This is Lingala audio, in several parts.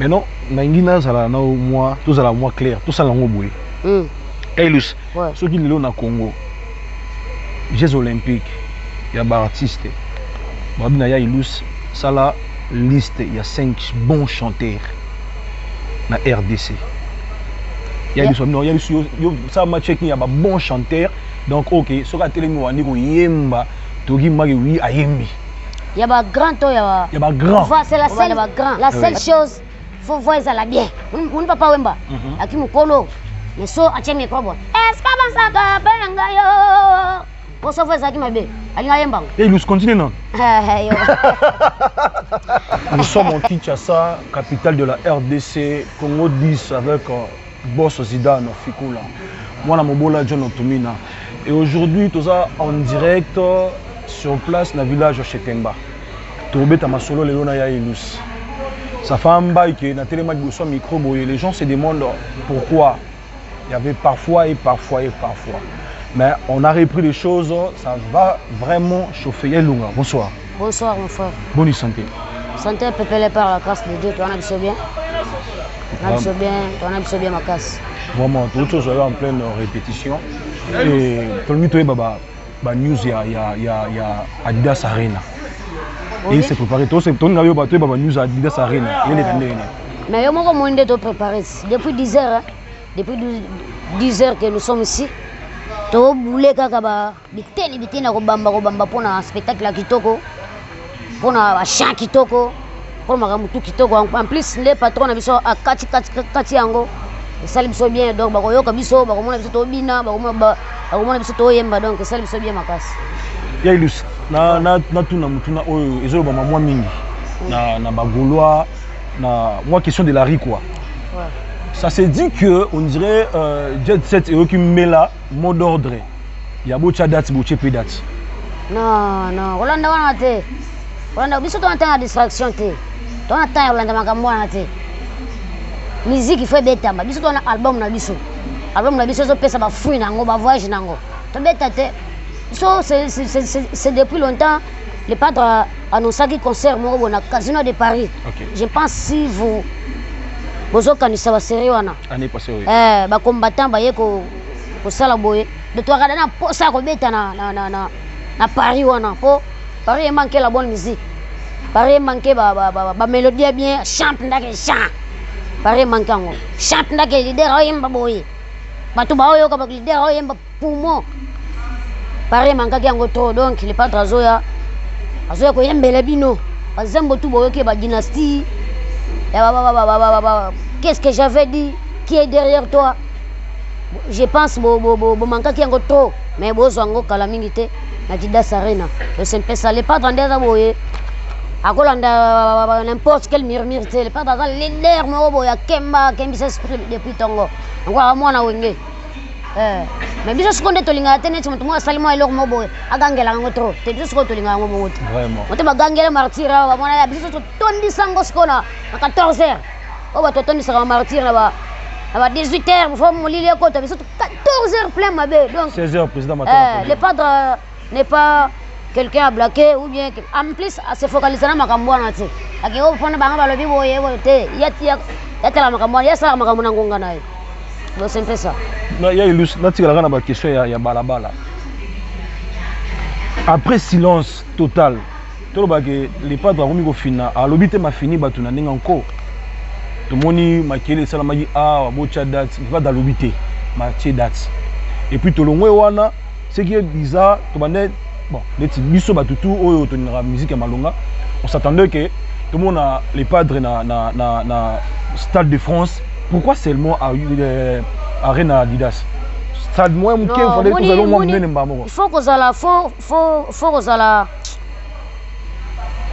Maintenant, Nangina, ça là, moi, tout ça là, moi clair, tout ça là, moi boué. Elus, ceux qui l'ont au Congo, Jeux Olympiques, il y a des artistes. Il y a Elus, ça là, liste, il y a 5 bons chanteurs dans la RDC. Il y a ça m'a checké, il y a des bons chanteurs. Donc, ok, ce que tu as dit, yemba, togi magi oui ayembi. Il y a des grands, il y a des grands. C'est la seule, la seule chose, il faut voir ça là bien. On ne peut pas wemba. Aki mukolo, mais so ache micro bon. Est-ce que ça va benga yo? Pour ça voir ça qui m'a bien. Alinga yemba. Et nous continuons non. Nous sommes en Kinshasa, capitale de la RDC, Congo 10 avec Boss Zidane Fikula. Moi na mobola John Otumina. Et aujourd'hui, tout ça en direct sur place dans le village de Chetemba. Tourbe ma solo le lona ya Elus. Ça fait un bail que dans tellement de micro les gens se demandent pourquoi. Il y avait parfois. Mais on a repris les choses, ça va vraiment chauffer. Lunga, bonsoir. Bonsoir mon frère. Bonne santé. Santé peuplée par la grâce de Dieu, tu en as bien. Tu en as bien ma casse. Vraiment, toute chose est en pleine répétition. Et pour le mythe, il y a news, il y a Adidas Arena. Et il s'est préparé. Tout le monde a eu news Adidas Arena. Mais moi, comme on est préparé, depuis 10 heures, depuis 10 heures que nous sommes ici, tu as voulu pour un spectacle kitoko, pour un chant kitoko, pour un ramutu kitoko. En plus, les patrons ont Kati Ango. Ça lui bien, donc bakoyo kabiso bakomona biso to bina bakomona biso to yemba, donc ça lui bien makasi. Ya Elus na tuna mutuna oyo ezolo ba mwa mingi na bagolois na moi question de la rue quoi. Ouais. Ça se dit que on dirait Jet Set et qui met là mot d'ordre. Il y a beaucoup de dates, beaucoup de dates. Non, Rolanda wana te. Rolanda biso to entend la distraction te. To entend Rolanda makambo wana te. Musique il faut bêta biso to na album na biso zo pesa ba fruit nango ba voyage nango to bêta te so c'est depuis longtemps le padre a annoncé qu'il concert mo bona Casino de Paris. Okay. Je pense si vous kanisa ba sérieux wana année passée oui. Ba combattant ba yeko ko sala boye de toi kada na posa ko bêta na Paris wana po Paris manque la bonne musique. Paris manque ba mélodie bien chante ndake chant. Pareil manquant. Chante ndake leader oyemba boye. Batu ba oyo ka ba leader oyemba poumon. Pareil manquant yango trop, donc le padre azoya ko yembela bino. Bazembo tu boyo ke ba dynastie. Qu'est-ce que j'avais dit? Qui est derrière toi? Je pense bo manquant yango trop, mais bozo yango kala mingi te na Adidas Arena. C'est un peu ça le padre ndeza boye. N'importe quel murmure, le pas dans les leader, mais Kemba, Kembi s'exprime depuis Tongo. Encore moi, na wenge. Mais bien sûr, quand tu linga, tu es moi salement et leur mobo, à gangela en trop. Tu es juste quand tu linga en mobo. Vraiment. On te va gangela martyra, on a bien sûr ton disangos kona à 14h. On va te tenir sur un martyr là-bas. À 18h, il faut mouiller les côtes. 14h plein ma belle. Donc 16h président Matata. Le padre n'est pas quelqu'un a bloqué ou bien en plus à se focaliser na makambo na te akiko pona banga balobi boye te yatela makambo ya sala makambo na ngonga naye donc c'est un peu ça na ya Elus na tika na ba question ya balabala après silence total to ba que les padres ont mis au fina a lobité ma fini batu na ndinga encore to moni makele sala magi bocha date va dans lobité ma tie date et puis to longwe wana ce qui est bizarre to bande. Bon, les biso batutu oyo to na musique malonga, on s'attendait que tout le monde a les padres na Stade de France. Pourquoi seulement à Arena Adidas? Stade moi il fallait que nous allons mener mbamo. Il faut que ça la faut que ça la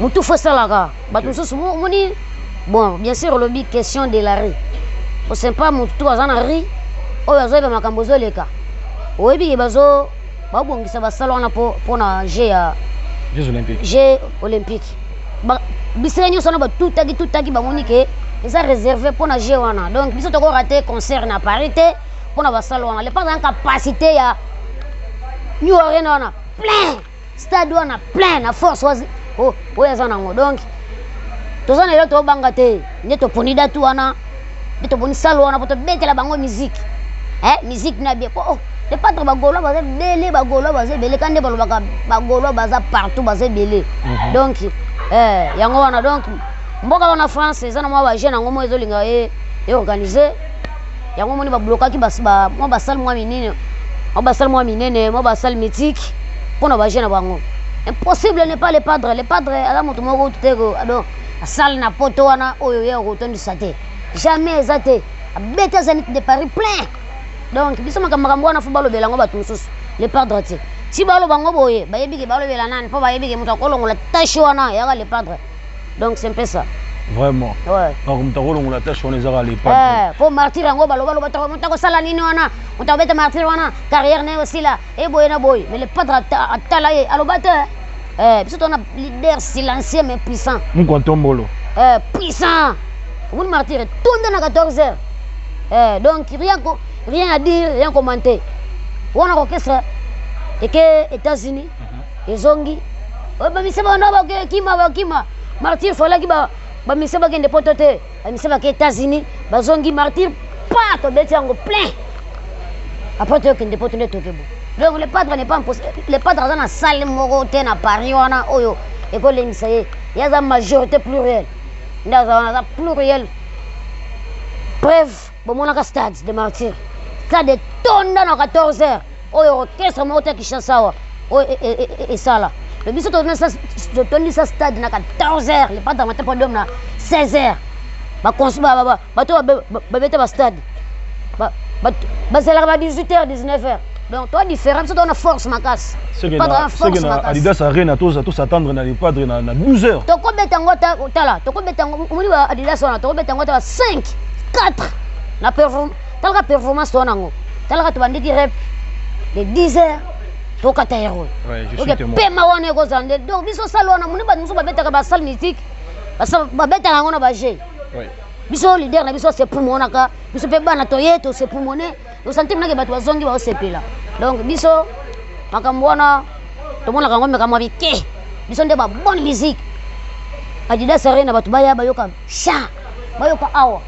mutu faut ça la batu so moni bon bien sûr le big question de la rue. On sait pas mutu azana rue oyo azoba makambo zo leka. Oyebi bazo babongisa basala wana po na Jeux Olympiques. Bisere nyo sona ba tutaki bamoni ke eza réservé pour na Jeux wana. Donc biso to ko rater concert na Paris te pour na basala wana. Le pas en capacité ya New Arena wana plein. Stade wana plein na force oya zana ngo. Donc toza na lelo tobanga te nde toponi datu wana nde toponi salo wana po tobetela bango musique musique na bien po le padre bagolo baza ebele bagolo baza ebele kandi nde balobaka bagolo baza partout baza ebele donc yango wana donc mboka wana France eza na mwa bajeune yango mo ezolinga eorganize yango moni bablokaki mwa basale mwa minene mwa basale mythique mpona bajeune na bango impossible n'est pas le padre aza moto moko tuteko donc asale na poto wana oyo ye akotondisa te jamais eza te abeta Zénith de Paris plein donc biso makambo wana fo balobela yango bato mosusu le padre te si baloba yango boye bayebike balobela nani mpo bayebike moto akolongola tashe wana yaka le padre donc c'est un peu ça vraiment donc moto akolongola tashe wana ezaka le padre po martyr yango balobaloba moto akosala nini wana moto akobeta martyr wana carrière na ye osila eboye na boye mais le padre atala ye aloba te biso tona leader silencieux mais puissant mokontombolo puissant omoni martyr etonda na 14 heures donc rien à dire, rien commenter. On a orchestre et que États-Unis, ezongi. Bamiseba na ba kima martyr fola ki ba bamiseba ke ndepotote. Bamiseba ke États-Unis, bazongi martyr pas to beti yango plein. Après to ke ndepotote tokebo. Donc le padre n'est pas impossible. Le padre dans la salle moko te na Paris wana oyo école misaye. Il y a la majorité plurielle. Ndaza pluriel. Preuve, bon on a stade de martyr. Ça de tonnes dans 14 heures. Oh, orchestre monte qui chante ça. Oh, et ça là. Le biso tourne ça, je tourne ça stade dans 14 heures. Le pas dans matin pour demain 16 heures. Ba toi bete ba stade. Ba c'est là 18 heures 19 heures. Donc toi différent, ça donne force ma casse. Pas de force ma casse. Adidas Arena tous attendre dans les padres dans 12 heures. To ko beta ngo ta là, to ko beta ngo muri ba Adidas wana, to ko beta ngo ta 5 4 la performance. Talaka performance to nango. Talaka to bandiki rep de 10 heures to kata héros. Ouais, je suis témoin. Pema wana ko zande. Donc biso salona muni ba muso ba beta ba salle mythique. Ba beta nango na ba jeu. Ouais. Biso leader na biso c'est pour monaka. Biso pe bana to yeto c'est pour monnaie. Au sentiment que bato bazongi ba osepela. Donc biso makambo wana to mona kango meka mwa bike. Biso nde ba bonne musique. Adidas Arena bato baya bayoka sha. Bayoka awa.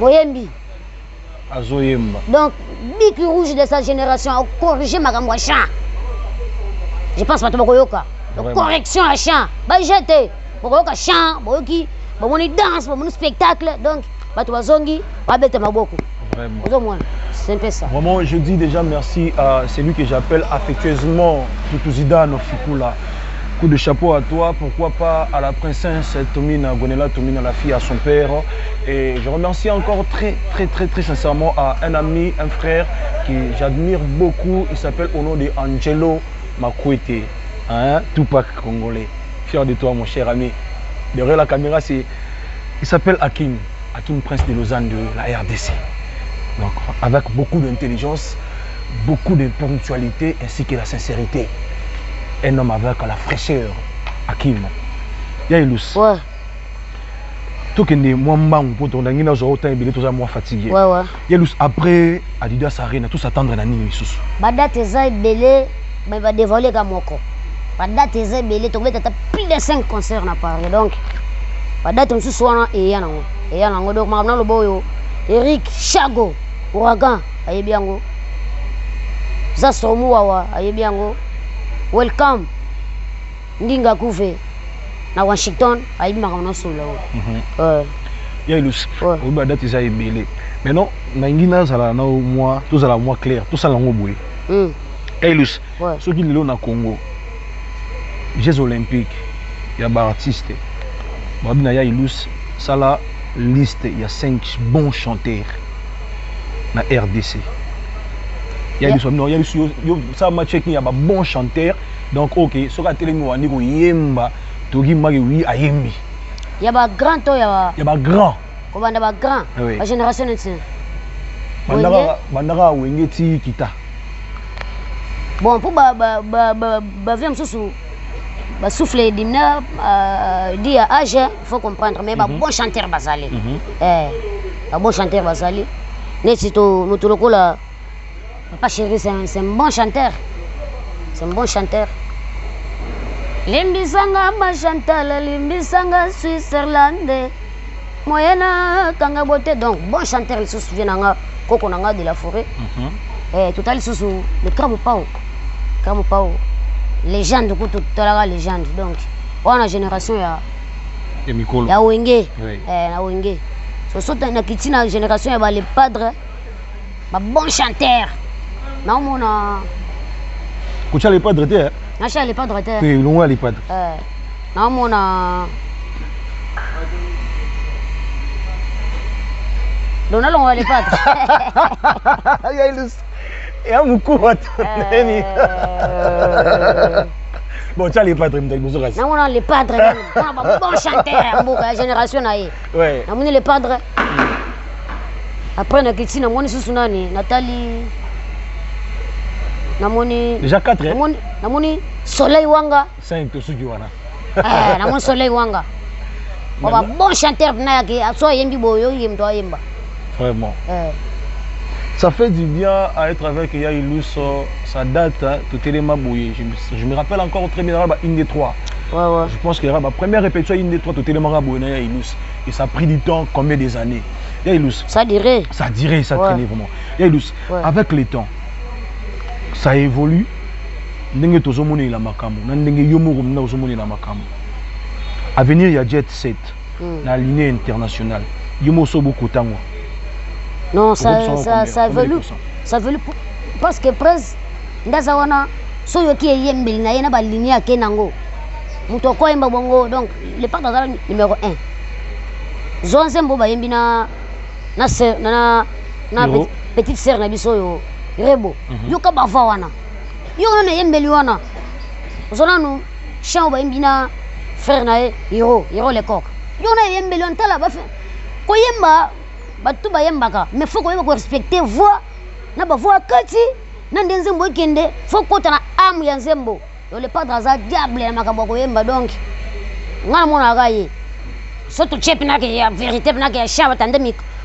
Boyembi. Donc, Bic Rouge de sa génération a corrigé ma gamme chant. Je pense pas que Bokoyoka. Donc, correction à chant. Bah, j'étais. Bokoyoka chant, Bokoyoki, Bomoni danse, Bomoni spectacle. Donc, Batouazongi, Babette Maboko. Vraiment. C'est un peu ça. Vraiment, je dis déjà merci à celui que j'appelle affectueusement Tutuzidano Fikula. Coup de chapeau à toi, pourquoi pas à la princesse Tomina Gonela, Tomina, la fille à son père. Et je remercie encore très sincèrement à un ami, un frère que j'admire beaucoup. Il s'appelle au nom de Angelo Makwete, hein? Tupac congolais. Fier de toi mon cher ami. Derrière la caméra, il s'appelle Hakim Prince de Lausanne de la RDC. Donc avec beaucoup d'intelligence, beaucoup de ponctualité ainsi que la sincérité. Un homme avec la fraîcheur, Hakim. Yailous. Ouais. Tout que ne moi mbang pour ton ngina zo autant belé tout ça moi fatigué. Ouais. Yailous après Adidas Arena tout s'attendre na nini susu. Ba date eza belé mais va dévoiler ka moko. Ba date eza belé to beta plus de 5 concerts na Paris. Donc ba date susu wana e ya nango donc makamna lo boyo Eric Chago Ouragan ayebiango. Zastromu wawa ayebiango. Welcome Ndinga Kouvé na Washington ayibi makamna solo. Yailous. Oui ba date eza belé. Maintenant na ngina zala na moi tout ça la moi clair tout ça la ngoboué. Yailous. Ceux qui lelo na Congo Jeux olympiques il y a ba artiste. Babina Yailous ça la liste il y a 5 bons chanteurs na RDC. Yailous non Yailous yo ça match il y a ba bons chanteurs donc OK so ka telemi wani ko yemba togi magi wi ayembi. Il y a ba grand to ya ba grand. Ko banda ba grand ba génération entière. Bandara wengeti kita. Bon pour ba vient sous ba souffler dimna dit à âge il faut comprendre mais ba bon chanteur bazali. Ba bon chanteur bazali. Nesito mutulukola Papa Chéri c'est un bon chanteur. C'est un bon chanteur. limbisanga ma Chantal limbisanga Switzerland moyena kanga bote donc bon chanteur il se souvient nanga koko nanga de la forêt total sous le Kamupao légende ko totala légende donc on a génération ya Mikolo ya wenge oui. Na wenge so sota na kitina génération ya ba les padres ba bon chanteur na mona kucha les padres te na cha les padres te oui longa les padres na mona dona longa les padres ya ilus ya mukuru nani bon ça les padres m'ta bozo kasi na mona les padres na ba bon chanteur mboka génération na ye ouais na moni les padres après na kitina moni susu nani Nathalie namoni déjà 4 hein namoni Soleil Wanga 5 to suki wana namoni Soleil Wanga ba bon chanteur na yake aso yembi boyo yemto yemba vraiment ça fait du bien à être avec Yailus ça date hein, tout élément bouillé je me rappelle encore très bien une des trois ouais je pense que ma première répétition une des trois tout élément bouillé Yailus et ça a pris du temps combien des années Yailus ça dirait ça traînait vraiment Yailus avec le temps ça évolue ndenge tozomoni la makambo na ndenge yomoro mna ozomoni la makambo avenir ya jet set na ligne internationale yomo so beaucoup tango non ça évolue parce que presque ndaza wana so yoki yembeli na yena ba ligne ya kenango muto ko yemba bongo donc le part dans numéro 1 zonzembo ba yembi na petite sœur na biso yo Rebo yoka bava wana yo na yembeli wana zona no chien ba yembina frère na Hiro le coq yo na yembeli on tala ba ko yemba batu ba yembaka mais faut ko yemba ko respecter voix na ba voix kati na ndenzembo kende faut ko tana amu ya nzembo yo le padre za diable na makabo ko yemba donc ngana mona gaye soto chepi na ke ya vérité na ke ya chien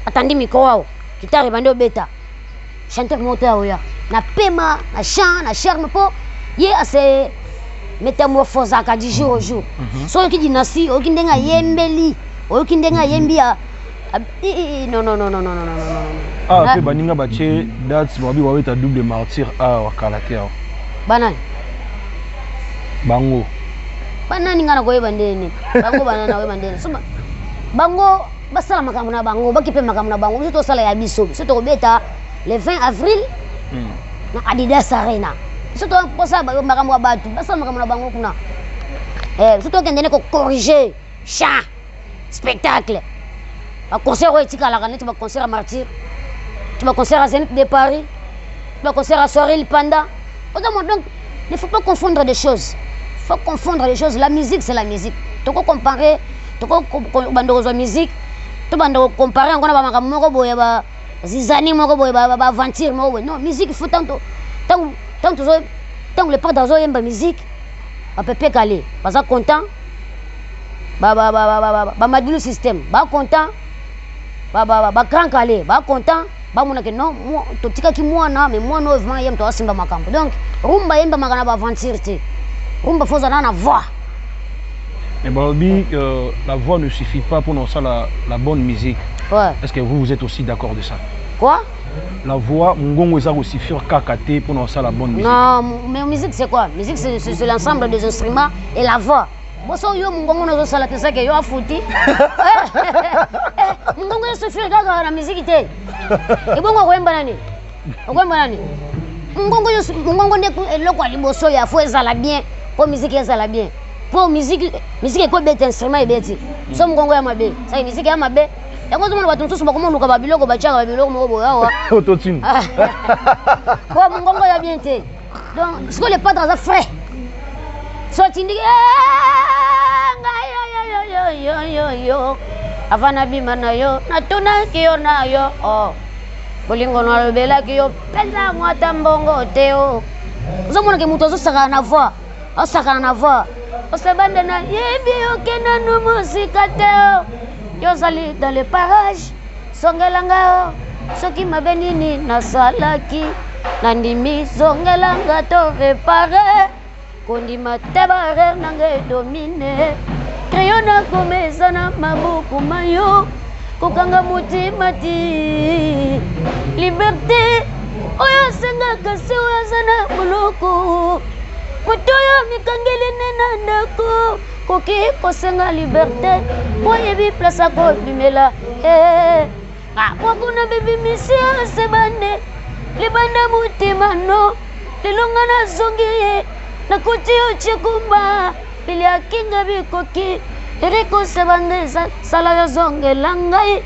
atandi micro wao kitari bande beta chanteur moteur ya na pema na chant na charme po ye ase métamorphose aka du jour au jour so ki dinasi o ki ndenga yembeli o ki ndenga yembia non pe baninga bache date babi wa weta double martyr wa kalatea banani bango banani ngana ko yebandeni bango banana we bandeni so bango basala makambo na bango bakipe makambo na bango so to sala ya biso so to beta le 20 avril na Adidas Arena surtout pour ça makambo abatu basa makambo na bango kuna surtout kendene ko corriger chant spectacle ba concert o etika la kaneti ba concert à Martyr tu ba concert à Zénith de Paris ba concert à Soirée le Panda donc il ne faut pas confondre des choses la musique c'est la musique to ko comparer to ko bando zo musique to bando comparer ngona ba makambo moko boya ba zizani moko boye ba aventure moko non musique il faut tant le pas dans yemba musique ba pepe calé ba za content ba madulu système ba content ba grand calé ba content ba mona que non to tika ki mwana mais mwana vraiment yem to asimba makambo donc rumba yemba makana ba aventure te rumba faut ça na voix. Mais Barbie, la voix ne suffit pas pour nous faire la bonne musique. Ouais. Est-ce que vous êtes aussi d'accord de ça? Quoi? La voix, Mungongo ça aussi faire kakate pour nous faire la bonne musique. Non, mais musique c'est quoi? Musique c'est l'ensemble des instruments et la voix. Bon ça yo Mungongo nous ça la tesa que yo a fouti. Mungongo se fait gaga la musique té. Et bon ko yemba nani? Ko yemba nani? Mungongo ne loko liboso ya faut ezala bien, pour musique ezala bien. Pour musique ko bête instrument et bête. So Mungongo ya mabe. Ça musique ya mabe. Yango zo mona batu ntusu bakoma luka babiloko bachaka babiloko mo boya wa. Autotune. Ko Mungongo ya bien té. Donc ce que les padres za frais. So tindike yo avana bima na yo natuna kiyo na yo oh bolingo na lobela kiyo pesa mwata mbongo teo zo mona ke muto zo saka na voix osabanda na yebi okena no musika teo yo zali dans le parage songelanga soki mabenini na salaki na ndimi songelanga to réparer kondima te barere nanga edomine crayon nakomesa na mabuku mayo kokanga motima ti liberté oyo asengaka se oyo aza na boloko moto oyo mikangelene na ndako koki kosenga liberté oyebi place akobimela akokuna bibimisi asebane libanda motima no lelonga nazongi ye nakoti yo chekumba pili akinga bikoki erikosebanga sala yozongela ngai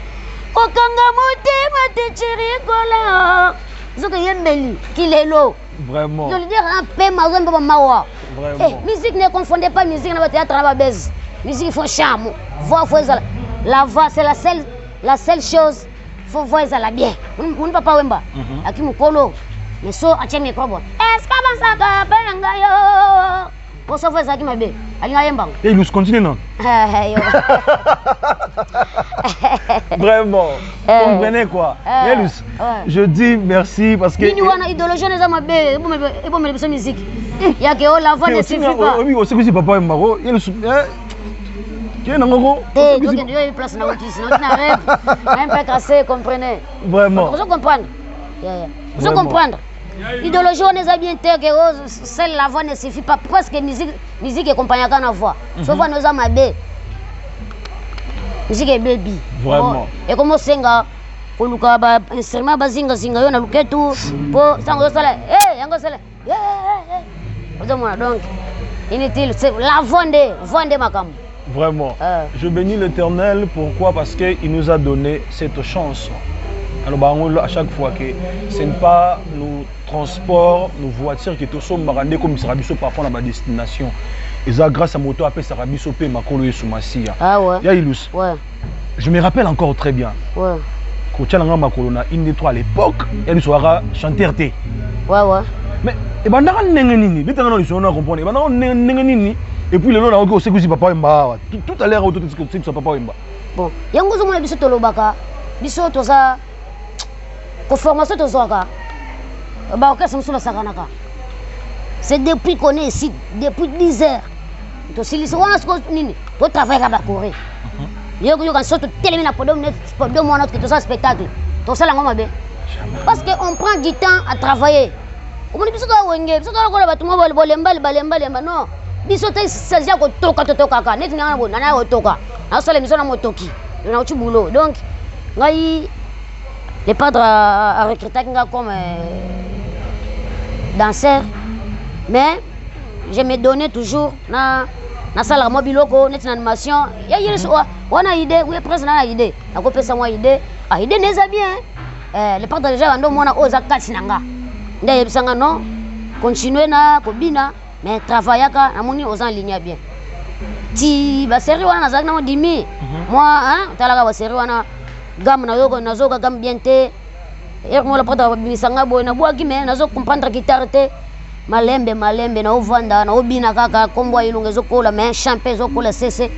kokanga motima te chirikola zoka yembeli kilelo Vraiment. je veux dire un peu mazombe ba mawa Vraiment. Musique ne confondez pas musique na théâtre na ba base musique il faut charme voix faut ça la voix c'est la seule chose faut voix ça la bien on ne peut pas wemba akimukolo mais so ache micro bon est-ce que bansaka benga yo pour ça voix ça qui mabe alinga yemba Et nous continue non. Vraiment. Comprenez quoi. Elus, je dis merci parce que ni wana idéologie les amabe et bon mais musique il y a que la voix ne suffit pas oui aussi que si papa Maro Elus qui est nango donc il y a une place na outil sinon tu n'arrives même pas cassé comprenez vraiment vous comprendre vous comprendre idéologie on est bien terre que celle la voix ne suffit pas parce que musique est compagnie à la voix sauf nos amabe musique est baby vraiment et comment senga koluka ba instrument bazinga zinga yo na luketu po sango sala yango sala donc inutile c'est la vendre makam vraiment je bénis l'Éternel pourquoi parce que il nous a donné cette chance. Alors à chaque fois que ce n'est pas nos transports, nos voitures qui sont marandées comme Sarabiso parfois dans ma destination. Et ça grâce à moto après Sarabiso pe makolo Soumassia. Ah ouais. Ya Ilus. Ouais. Je me rappelle encore très bien. Ouais. Quand Tchalanga Makolona une des trois à l'époque, il sera chanteur té. Ouais ouais. Mais et ben dans nengenini, mais dans les gens on comprend. Et ben dans nengenini et puis le nom là on sait que si papa Mba tout à l'heure autour de ce que papa Mba. Bon, yango zo mona biso tolobaka. Biso toza ko formation tozoka. Ba okasa musula sakanaka. C'est depuis qu'on est ici depuis 10 heures. To silisi wana sko nini? To travailler ba courir. Yo kan soto télé na podium on a tout ça spectacle. To sala ngoma be. Parce que on prend du temps à travailler. On dit biso ka wenge, biso ka kola batu mo balemba non. Biso te s'agit ko toka ka. Net ngana bo nana ko toka. Na sala biso na motoki. Na uchi boulot. Donc ngai les padres à recruter comme danseur, mais je me donnais toujours na salle moi biloko net animation ya yeso wana idée oui presque na idée akopesa moi idée idée neza bien les padres déjà ando mona oza kasi nanga nda yebisanga non continuer na kobina mais travaillaka na moni oza en ligne bien ti ba série wana nazaki na dimi moi talaka ba série wana gamme na yoko nazoka gamme bien te mo la pata bisanga boy na boaki me nazo comprendre guitare te malembe na ovanda na obina kaka kombo ilunga zokola mais champagne zokola cc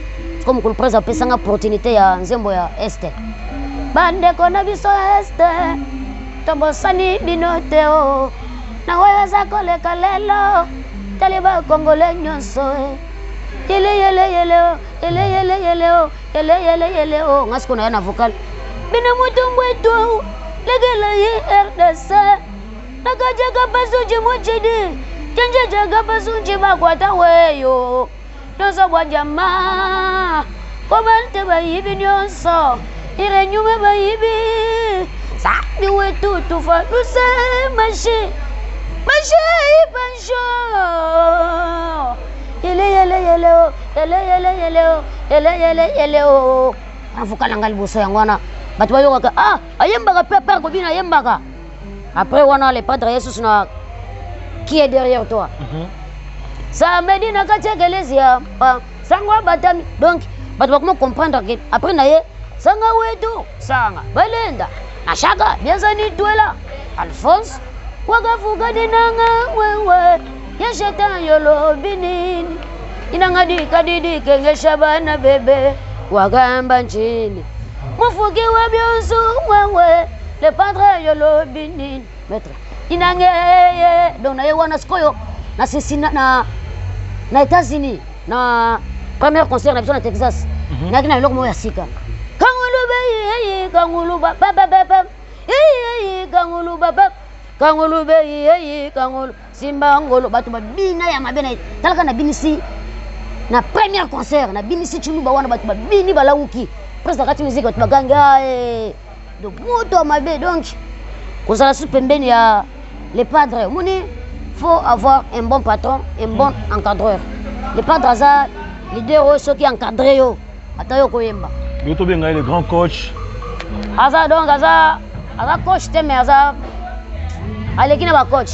comme que le président pesanga opportunité ya nzembo ya este bande kona biso este tobosani binote o na waya za kole kalelo taliba kongole nyonso yele o ngasko na vocal bina mutumbu etu legela yi RDC nagajaga bazuji muchidi jaga bazuji bakwata weyo nozo bwa jamaa komante bayibi nyonso ire nyume bayibi sabi wetu tufa duse mashi banjo yele o avukala ngali boso yangwana batu bayoka ayembaka père kobina ayembaka après wana les padres Jesus na qui est derrière toi ça me dit na katia eglise sangwa batami donc batu bakoma comprendre que après naye sanga wetu sanga balenda na shaka bienvenue twela Alphonse wakafuka dinanga wewe yesheta yolo binini inanga dikadidi kengesha bana bebe wagamba nchini mufuki wa bionzu wewe le padre yolo binini maître inange donc na yewana skoyo na sisina na États-Unis na premier concert na biso na Texas naki na eloko moko ya sika kangulu kangulu kangulu kangulu kangulu simba ngolo bato babina ya mabe na talaka na binisi na premier concert na binisi chuluba wana bato babini balauki presque kati musique bato baganga de moto mabe donc kozala su pembeni ya les padres moni faut avoir un bon patron un bon encadreur les padres aza leader ceux qui encadré yo ata yo koyemba yo to benga le grand coach aza donc aza coach te mais aza aleki na ba coach